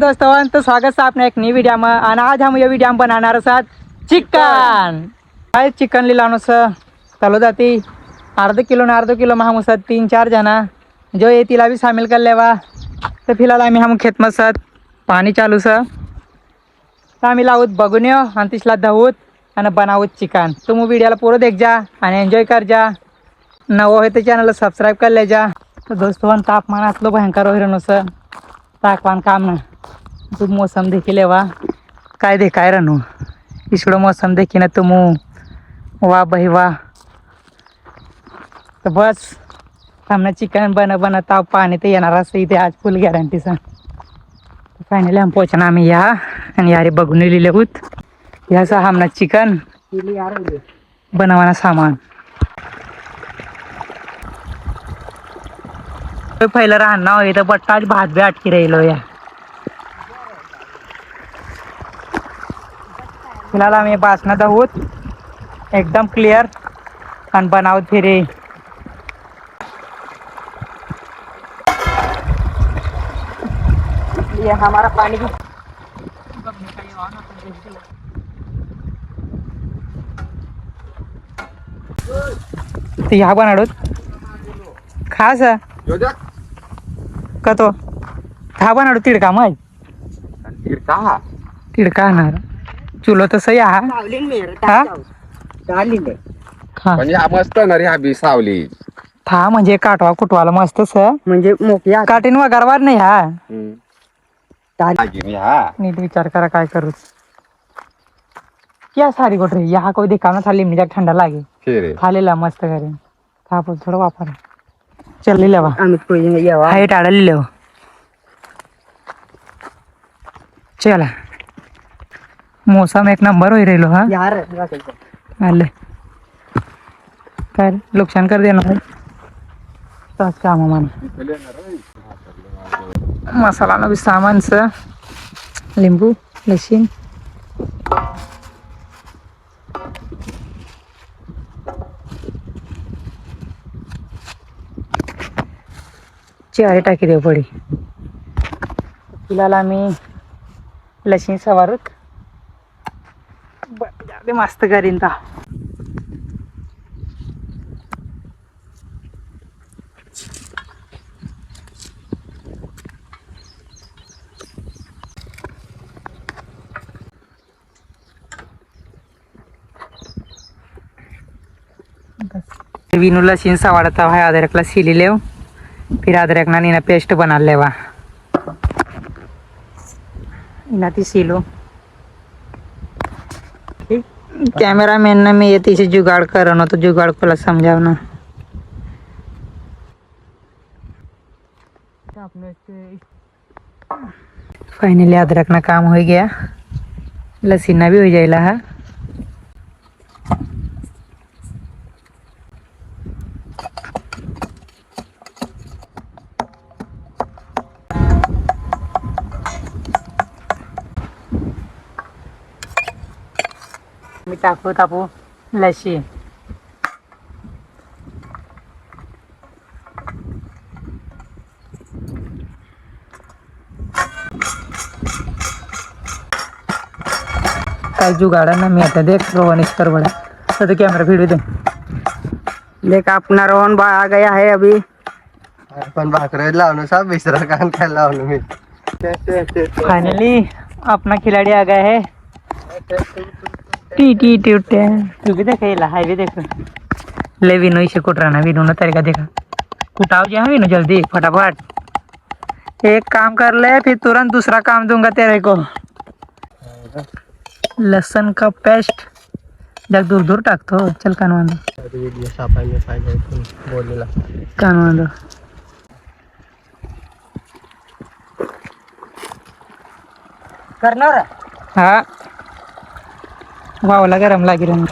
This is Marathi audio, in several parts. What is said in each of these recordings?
दोस्तों, तो स्वागत है आपने एक नई वीडियो में। और आज हम ये वीडियो बनाना साथ चिकन काय चिकन लिलानो चालू जाती अर्धा किलो में हम 3-4 जना जो ये तिला भी शामिल कर लेवा। तो फिलहाल आम्ही हम खेत में सत पाणी चालू तर आम्ही लावूत बघून येऊ आणि तिसला धावूत आणि बनावूत चिकन। तुम्ही वीडियोला पूरा देख जा आणि एन्जॉय कर जा। नवो है तो चॅनलला सबस्क्राईब कर ले जा। तो दोस्तों, तापमान आतलो भयंकर हो रहा ताकवान काम ना तू मौसम देखी लेवा काय देखाय रनो इसड़ो मौसम देखी ना तुम वाह भाई वाह। तो बस हमने चिकन बना ताव पाणी तर येणार इथे आज फुल गॅरंटीचा। फायनली हम पोहोचना आम्ही या आणि यारे बघून लिहिले होत याचा हमना चिकन बनवाना सामान पहिलं राहणार हो इथं बट्टाच भात बी अटकी राहिलो या। फिलहाल आम्ही बासनात आहोत एकदम क्लियर आणि बनावत फिरे। ये हमारा पानी भी तो यहाँ बनाडोत खास का तो था बनाडो तिडका मग तिडका आणणार चुलो तर सही हा मस्त ना रे हा बी सावली था म्हणजे काटवा कुटवाला मस्त म्हणजे मोकळ्या काटीन वगारवार नाही हा हा नीट विचार करा काय करू क्या सारी गोट रही यहाँ कोई देखा ना थाली मुझे ठंडा लागे थाली ला मस्त करे था थोड़ा वापर चल ले लेवा हाइट आड़ा ले लेव चला मौसम एक नंबर हो रही हा यार आले काय नुकसान कर देना है तास काम मन मसाला ना भी सामान स लिंबू लसूण चिराई टाकी देव पडी। फिलहाल आम्ही लसूण सवारूत मस्त करीन ता विनू लसीन सवाड़ता है अदरक ला सीली ले फिर अदरक ना नीना पेस्ट बना लेवा इना ती सीलो। कैमरा मैन ने मैं ये तीसरी जुगाड़ कर रहा तो जुगाड़ को समझाओ ना। फाइनली अदरक ना काम हो गया लसीना भी हो जाएगा है। मी टाकू तापू लशी काय जुगाड़ा ना मी आता देख रोहन इस पर बड़ा तो कैमरा वीडियो दे देख अपना रोहन बा आ गया है अभी पण भाकर लावणं साब विसरा कान काय लावणं मी फाइनली अपना खिलाड़ी आ गया है टी टी टी उठे तू भी देख हाई भी देख ले विनो इसे कुट रहा ना विनो ने तरीका देखा कुटाओ जी। हाँ विनो जल्दी फटाफट एक काम कर ले फिर तुरंत दूसरा काम दूंगा तेरे को। लहसुन का पेस्ट जग दूर दूर टाकतो चल कानवा दो कानवा दो करणार हाँ वावला गरम लागी रहा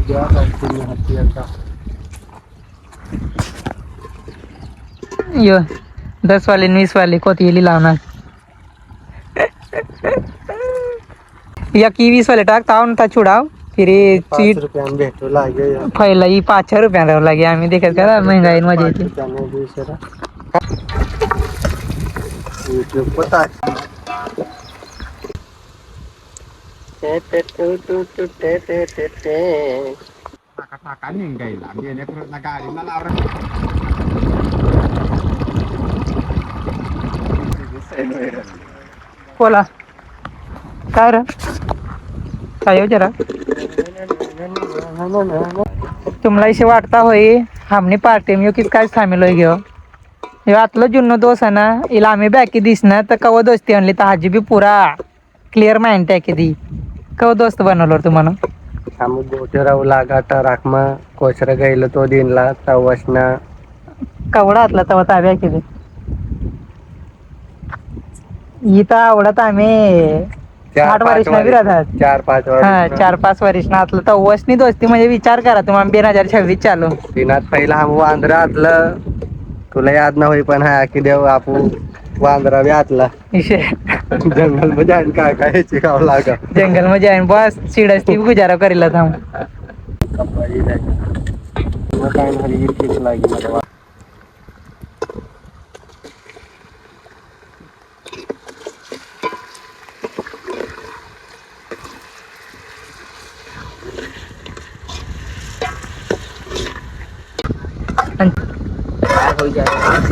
यो 10 वाले 20 वाले कोथिली लावणार या की 20 वाले टाक ताव ता छुड़ाव फिर ये चीट भेटू लागे पहिला ही 5-6 रुपया लागे आम्ही देखत करा महंगाई मध्ये येते YouTube पता बोला काय रे काय हो जरा तुम्हाला इसे वाटता होई हमने पार्टी में किस काय शामिल हो गयो ये आतलं जुन्न दोस्त है ना इला आम्ही बॅकी दिसना तर कव दोस्ती आणली तर हाजी बी पुरा क्लिअर माइंड आहे किती कव दोस्त बनवलं तुम्हाला आम्ही गोटे राहू लागा टराक मग कोचरा गेलो तो दिनला तवसना कवडा आतला तवा ताब्या किती इथं आवडत आम्ही 8 वर्ष ना विराधात 4-5 वर्ष हा 4-5 वर्ष ना आतलं तर वसनी दोस्ती म्हणजे विचार करा तुम्हाला 2026 चालू दिनात पहिला हम वांद्रा आतलं तुला याद ना होई पण हा की देव आपू वांद्रा बी आतला विषय जंगल मध्ये आणि काय काय शिकावं लागा जंगल मध्ये आहे बस चिडस ती गुजारा करीला थांब काय नाही इरकीच लागी मला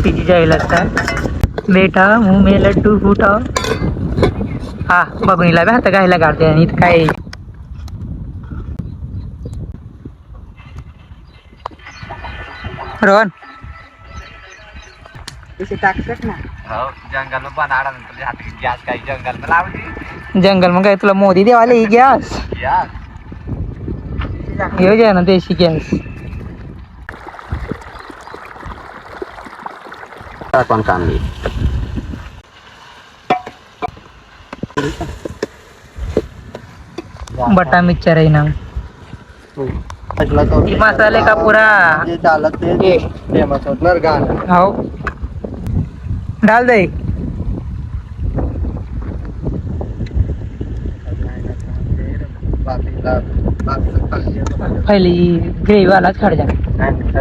तिची जाई लागतात बेटा मुंह में लड्डू फुटा हा बघणीला बी हात घायला काढते आणि इथं काय रोहन टाकतात ना जंगल में बनाड़ा तुझे हाथ की गैस काही जंगल में लावली जंगल मग काय तुला मोदी देवाले ही गॅस यार हे जे ना देशी गॅस कोण काम नाही बटा मिक्सचर आहे ना ही मसाले का पुरा जे चालत ते फेमस होणार गाणं हो डाल दे पहिली ग्रेव्ही वालाच खड जा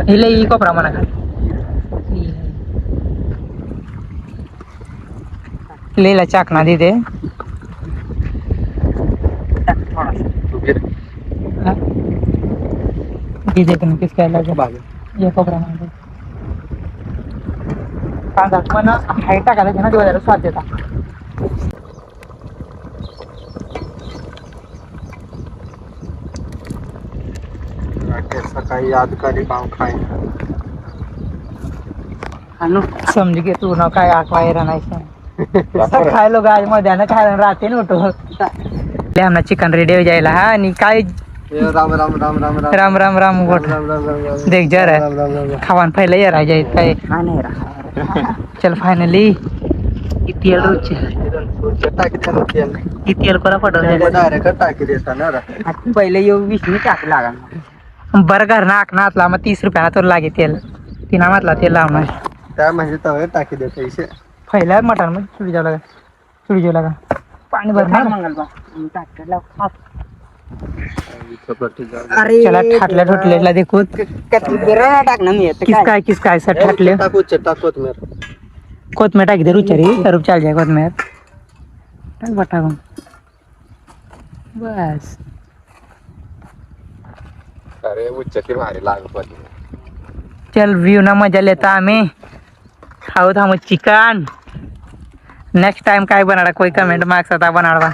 हिले ही कोपरा म्हणा खा लेला चाकना दे दे दे पण किस काय लगे ये कोपरा म्हणा कांदा पण हाईट टाकायला ना दिवाळीला स्वाद देता सकाळी यादकारी पाव खाय समझ के तू ना काय आखवाय नाही खाय लो आज मध्ये ना खायला राहते ना उठो आमना चिकन रेडी हो जायला हा आणि काय राम राम राम राम राम राम राम राम गोट राम राम राम राम देख जा रहा है खावान पहले ये रह जाए काय चल फाइनली इतियल रुच इतियल कोला पडल डायरेक्ट टाकी देता ना पहिले येऊ विष्णू टाक लागा बरं घर ना आखना आतला मग 30 रुपयाला तर लागे तेल तिना म्हटला तेल लावणार त्या म्हणजे तवे टाकी दे पैसे पहिल्या मटण मध्ये चुडी जाऊ लागा चुडी जाऊ लागा पाणी भरणार मंगलबा अरे चला ठाटल्या ठोटलेला देखो टाक ना मी किस काय सर ठाटले टाकूत मेर कोथमीर टाकी दे रुचारी तरुप चाल जाए कोथमीर टाक बटा बस अरे उच्चती भारी लागत चल व्यू ना मजा लेता आम्ही खाऊ थांबू चिकन नेक्स्ट टाइम काय बनाडा कोई कमेंट मार्क्स आता बनाडवा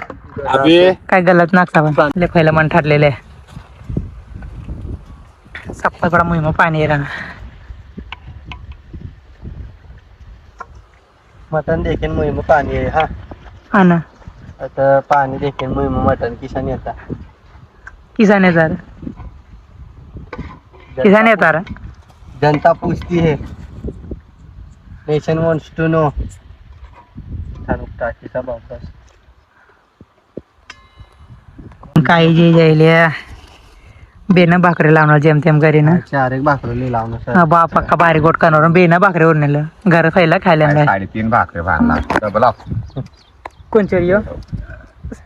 काय गलत नागसा पण ले पहिलं मन ठरलेले सप्पा बड़ा मुहिम पाणी येणार मटन देखील मुहिम पाणी आहे हा हा ना आता पाणी देखील मुहिम मटन किसान येता किसान येणार किसान येणार जनता पूछती है नेशन वॉन्ट्स टू नो टाकीचा बाबा काय जे जायले बेन भाकरी लावणार जेम तेम घरी ना चार एक भाकरी लावणं सर हा, बाप पक्का बारीक गोट करणार बेन भाकरीवर नेलं घर खायला खायला नाही 3.5 भाकरी भांडला डबल कोणच्या यो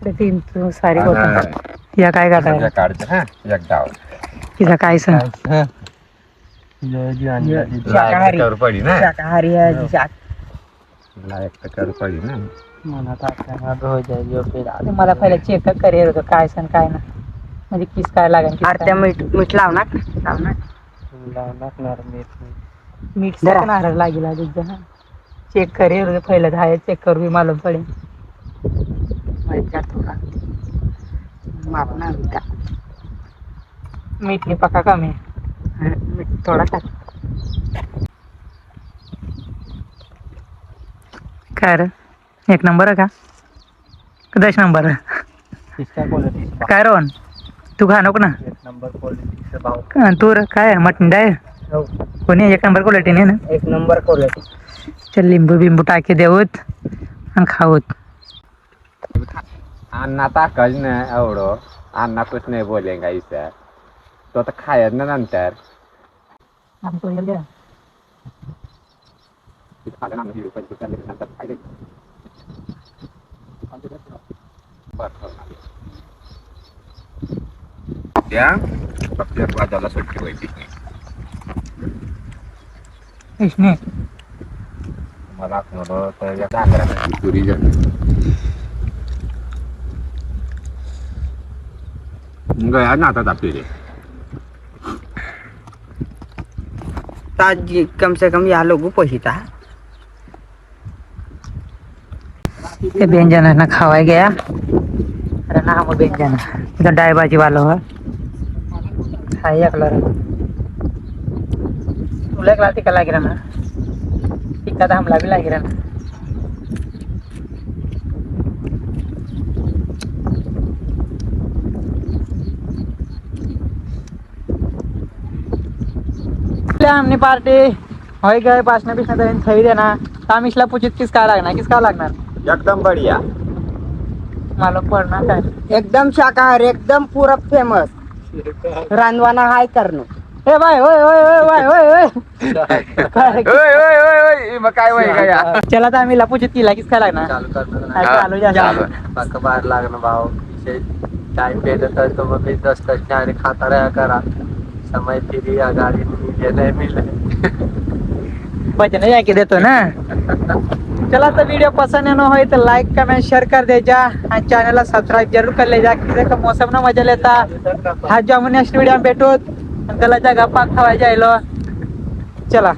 3.5 सारी गोट या काय गाठाय काढते हा एक डाव तिचा काय सांग शाकाहारी. कर पडी ना शाकाहारी आहे लायक कर पडी ना मला पहिला चेक करेल होतं काय सण काय ना म्हणजे किस काय लागेल आरत्या मीठ मीठ लावणार मीठ नारळ लागेल आधी चेक करेल पहिलं दहा चेक करू बी मालूम पडेल माप नाही होता. मीठ ने पक्का कमी मीठ थोडा टाक. काय रे एक नंबर आहे का 10 नंबर काय रोहन तू खा नको ना एक नंबर क्वालिटीचा भाव तू काय मटण डाय कोणी 1 नंबर क्वालिटी नाही ना 1 नंबर क्वालिटी. चल लिंबू बिंबू टाके देऊत आणि खाऊत अण्णा ताकच नाही एवढं अण्णा कुछ नाही बोलेगा इसे तो आता खायच ना नंतर त्या फक्त वाजायला सुट्टी व्हायची इसने मला तर या डांगराची पुरी गया ना आता आपली ताजी कम से कम या लोगों पहिता ते व्यंजन ना खावाय गया अरे ना हम व्यंजन इधर डाय भाजी वालो है हाय कलर तुला एकला टिका लागी ना टिका तर हमला भी लागी ना हमने पार्टी हो गए पाचना पिछना तरी थई देना तामिशला पूछित किस काय लागणार एकदम बढ़िया मालूम पडणार काय एकदम शाकाहारी एकदम पूरा फेमस रांदवाना हाय करणं. ए भाई ओय ओय ओय ओय ओय ओय मग काय वय काय चला तर आम्ही लपूचित केला किस काय लागणार चालू करणार हा, चालू जा पक्का बाहेर लागणं भाव टाइम पेलं तर तो मग 10 आणि खाता रहा करा समय फिरी या गाड़ी ये नहीं मिले बचने जाके देतो ना चला तो वीडियो पसंद है ना हो तो लाइक कमेंट शेयर कर दे जा और चैनल ला सब्सक्राइब जरूर कर ले जा किसी का मौसम ना मजा लेता आज जो हम नेक्स्ट वीडियो में बैठो गला जगह पाक खवाय जाइलो चला